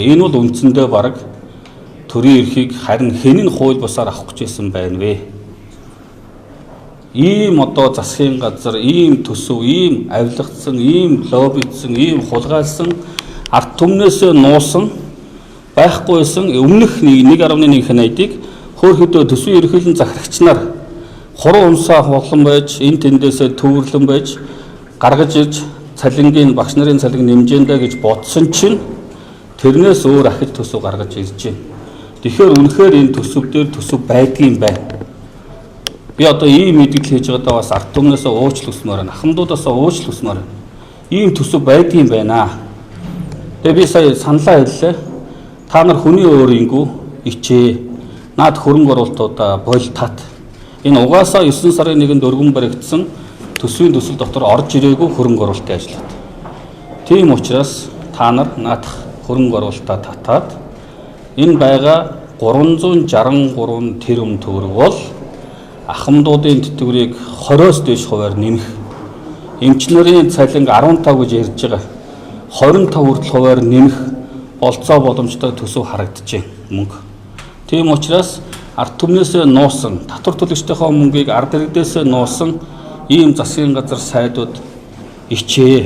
Энэ бол үндсэндээ бараг төрийн эрхийг харин хэн нь хууль бусаар авах гэж байсан байна вэ? Ийм одоо засгийн газар, ийм төсөв, ийм авилгацсан, ийм лоббидсан, ийм хулгайлсан ард түмнээсээ нуусан байхгүйсэн өмнөх 1.1 ханайтыг хөөхөдөө төсвийн ерөнхийлөн захирагч нар хуруу умсаа хулган байж, энэ тэндээсээ төвөрлөн байж гаргаж ирж цалингийн багш нарын цалин нэмжээндэ гэж бодсон чинь тэрнээс өөр ахиж төсөв гаргаж ирж байна. Тэгэхээр үнэхээр энэ төсөв дээр төсөв байдгийн байна. Би одоо ийм мэдгэл хийж байгаадаа бас ард түмнээсээ уучлал хүсмээр байна. Ахмадуудаасаа уучлал хүсмээр байна. Ийм төсөв байдгийн байна. Тэгээ би сая саналаа хэллээ. Та нар хүний өөрийнхөө ичээ. Наад хөрөнгө оруулалтуудаа бол тат. Энэ угаасаа 9 сарын 1-нд өргөн баригдсан төсвийн төсөл дотор орж ирээгүй хөрөнгө оруулалтын ажлууд. Тийм учраас та нар наадах хөрөнгө оруулалтаа татаад энэ байгаа 363 тэрбум төгрөг бол ахмадуудын тэтгэврийг 20-оос дээш хувиар нэмэх. Эмчнэрийн цалин 15 гэж ярьж байгаа. 25 хүртэл хувиар нэмэх болцоо боломжтой төсөв харагдаж байна мөнгө. Тийм учраас ард түмнээсээ нуусан, татвар төлөгчдийнхөө мөнгийг ард иргэдээсээ нуусан ийм засгийн газар сайдууд ичээ.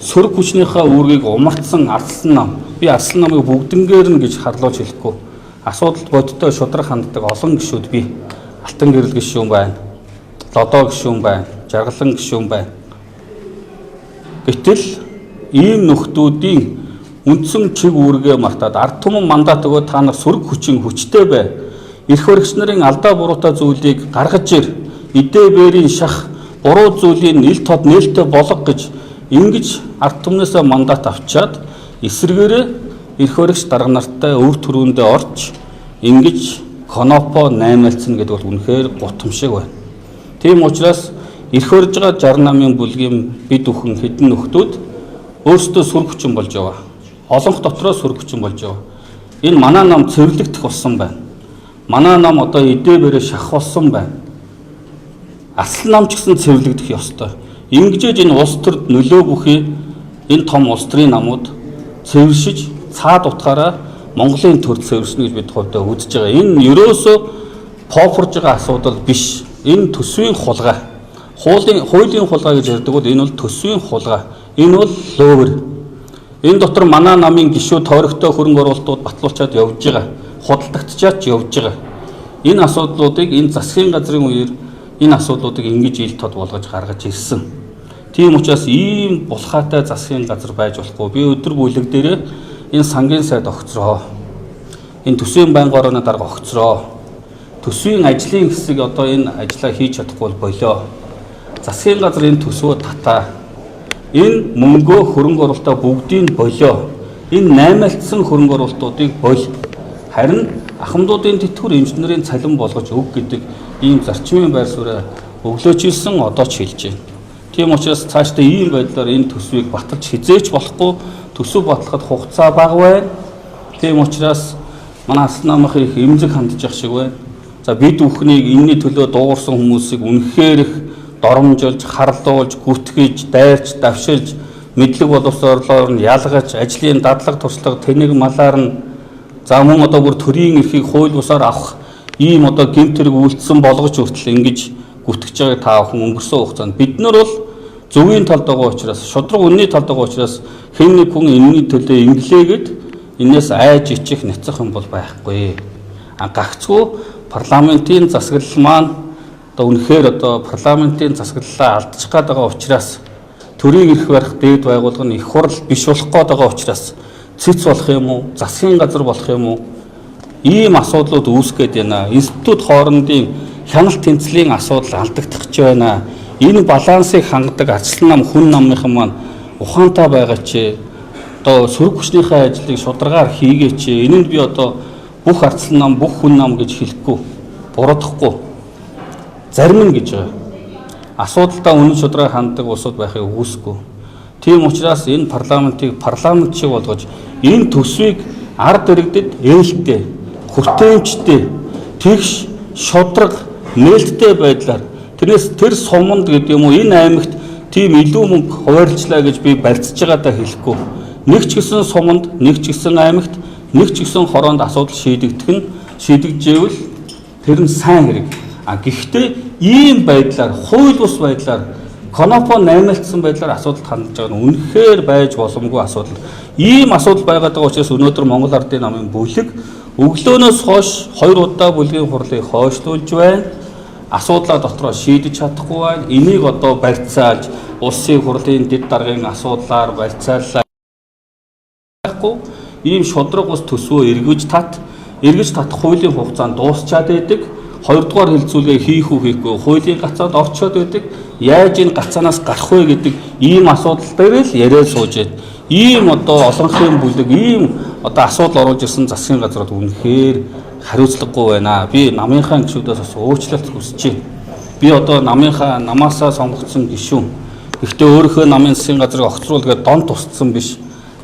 Сөрөг хүчнийхээ үүргийг умартсан арслан нам. Би арслан намыг бүгднгээр нь гэж харлууж хэлэхгүй. Асуудалд бодиттой шудраг ханддаг олон гишүүд бий. Алтан гэрэл гишүүн байна. Лодоо гишүүн байна. Жаргалан гишүүн байна. Гэтэл ийм нөхдүүдийн үндсэн чиг үүргээ мартаад ард түмэн мандат өгөө та нар сөрөг хүчин хүчтэй бай. Эрх баригч нарын алдаа буруутай зүйлийг гаргаж ир. Идэ бэрийн шах буруу зүйлийн нэл тод нээлттэй болго гэж ингэж ард түмнээсээ мандат авчаад эсвэргээрээ эрх баригч дарга нартай өв төрөөндөө орж ингэж конопо наймаалцна гэдэг бол үнэхээр гутамшиг байна. Тийм учраас эрх барьж байгаа 68-ын бүлгийн бид бүхэн хэдэн нөхдүүд өөрсдөө сөрөг хүчин болж байгаа. Олонх дотроо сөрөг хүчин болж байгаа. Энэ манай нам цэвэрлэгдэх болсон байна. Манай нам одоо идэ бэрээ шах болсон байна. Асал нам ч гэсэн цэвэрлэгдэх ёстой. Ингэжээж энэ улс төрд нөлөө бүхий энэ том улс төрийн намууд цэвэршиж цаад утгаараа Монголын төр цэвэршнэ гэж бид хувьдаа үзэж байгаа. Энэ ерөөсөө попорж байгаа асуудал биш. Энэ төсвийн хулгай. Хуулийн хулгай гэж ярьдаг бол энэ бол төсвийн хулгай. Энэ бол лөөвөр. Энэ дотор манай намын гишүүд тойрогтой хөрөнгө оруулалтууд батлуулчаад явж байгаа. Худалдагдчихад явж байгаа. Энэ асуудлуудыг энэ засгийн газрын үеэр энэ асуудлуудыг ингэж ил тод болгож гаргаж ирсэн. Тийм учраас ийм булхаатай засгийн газар байж болохгүй. Би өдөр бүлэг дээрээ энэ сангийн сайд огцроо. Энэ төсвийн байнгын орооны дарга огцроо. Төсвийн ажлын хэсэг одоо энэ ажлаа хийж чадахгүй болоо. Засгийн газар энэ төсвөө татаа. Энэ мөнгөө хөрөнгө оруулалтаа бүгдийг болоо. Энэ наймаалцсан хөрөнгө оруулалтуудыг бол. Харин ахмадуудын тэтгэвэр эмчнэрийн цалин болгож өг гэдэг ийм зарчмын байр сууриа өглөөж ирсэн одоо ч хэлж байна. Тийм учраас цаашдаа ийм байдлаар энэ төсвийг баталж хизээч болохгүй, төсөв батлахад хугацаа бага байна. Тийм учраас манай Асал намын их эмзэг хандж явах шиг байна. За бид бүхнийг энэний төлөө дуугарсан хүмүүсийг үнэхээр их доромжилж, харлуулж, гүтгэж, дайрч, давшилж, мэдлэг боловсролоор нь ялгаж, ажлын дадлаг туслах, тэнэг малаар нь за мөн одоо бүр төрийн эрхийг хууль бусаар авах ийм одоо гэмт хэрэг үйлдэлсэн болгож хүртэл ингэж гүтгэж байгааг та бүхэн өнгөрсөн хугацаанд бид нар бол зөвийн талд байгаа учраас, шудраг үнний талд байгаа учраас хэн нэг хүн энэний төлөө инглээгээд энээс айж ичих няцах юм бол байхгүй. Гагцгүй парламентын засаглал маань одоо үнэхээр одоо парламентын засаглалаа алдчих гээд байгаа учраас төрийн эрх барих дээд байгууллага нь их хурл биш болох гээд байгаа учраас цэц болох юм уу, засгийн газар болох юм уу? Ийм асуудлууд үүсгээд байна. Институт хоорондын хяналт тэнцлийн асуудал алдагдах гэж байна. Энэ балансыг хангадаг арслан нам хүн намынхан маань ухаантай байгаа ч одоо сөрөг хүчнийхээ ажлыг шударгаар хийгээч. Энэнд би одоо бүх арслан нам, бүх хүн нам гэж хэлэхгүй, буруудахгүй. Зарим нь гэж байгаа. Асуудалдаа үнэн шударгаар ханддаг улсууд байхыг үгүйсэхгүй. Тийм учраас энэ парламентыг парламент шиг болгож энэ төсвийг ард иргэдэд ээлтэй, хүртээмжтэй, тэгш, шудраг, нээлттэй байдлаар тэрнээс тэр суманд гэдэг юм уу энэ аймагт тийм илүү мөнгө хуваарлцлаа гэж би барьцаж байгаадаа хэлэхгүй. нэг ч гэсэн суманд, нэг ч гэсэн аймагт, нэг ч гэсэн хороонд асуудал шийдэгжээвэл тэр нь сайн хэрэг. Гэхдээ ийм байдлаар, хууль бус байдлаар Конопо наймаалтсан байдлаар асуудалд хандж байгаа нь үнэхээр байж боломгүй асуудал. Ийм асуудал байгаад байгаа учраас өнөөдөр Монгол Ардын намын бүлэг өглөөнөөс хойш 2 удаа бүлгийн хурлыг хойшлуулж байна. Асуудлаа дотроо шийдэж чадахгүй байна. Энийг одоо барьцаалж улсын хурлын дэд даргын асуудлаар барьцааллаа байхгүй. Ийм шудраг ус төсвөө эргэж татах хуулийн хугацаанд дуусчаад байдаг. Хоёрдугаар хэлцүүлгээ хийх үү хийхгүй хуулийн гацаад орчоод байдаг. Яаж энэ гацаанаас гарах вэ гэдэг ийм асуудал дээр л яриад сууж байна. Ийм одоо олонхын бүлэг ийм одоо асуудал оруулж ирсэн засгийн газрууд үнэхээр хариуцлагагүй байна. Би намынхаа гишүүдээс бас уучлалт хүсэж байна. Би одоо намаасаа сонгогдсон гишүүн. Гэхдээ өөрийнхөө намын засгийн газрыг огцруулгээд дон тусцсан биш.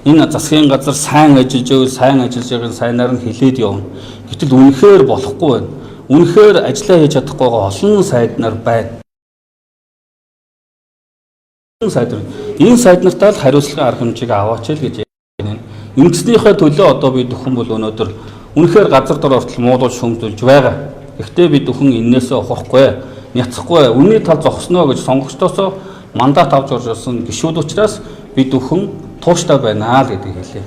Энэ засгийн газар сайн ажиллаж байгааг сайнаар нь хэлээд явна. Гэтэл үнэхээр болохгүй байна. Үнэхээр ажиллаа хийж чадахгүй байгаа олон сайд нар байна. Энэ сайд нартаа л хариуцлагын арга хэмжээг аваач л гэж байна. Ингэснийхээ төлөө одоо би дөхөн бол өнөөдөр үнэхээр газар дор ортол муулж шөмжүүлж байгаа. Гэхдээ би дөхөн энээсээ ухрахгүй, няцахгүй, үнний тал зогсноо гэж сонгогчдоосоо мандат авч орж ирсэн гишүүд учраас би дөхөн тууштай байна л гэдгийг хэлье.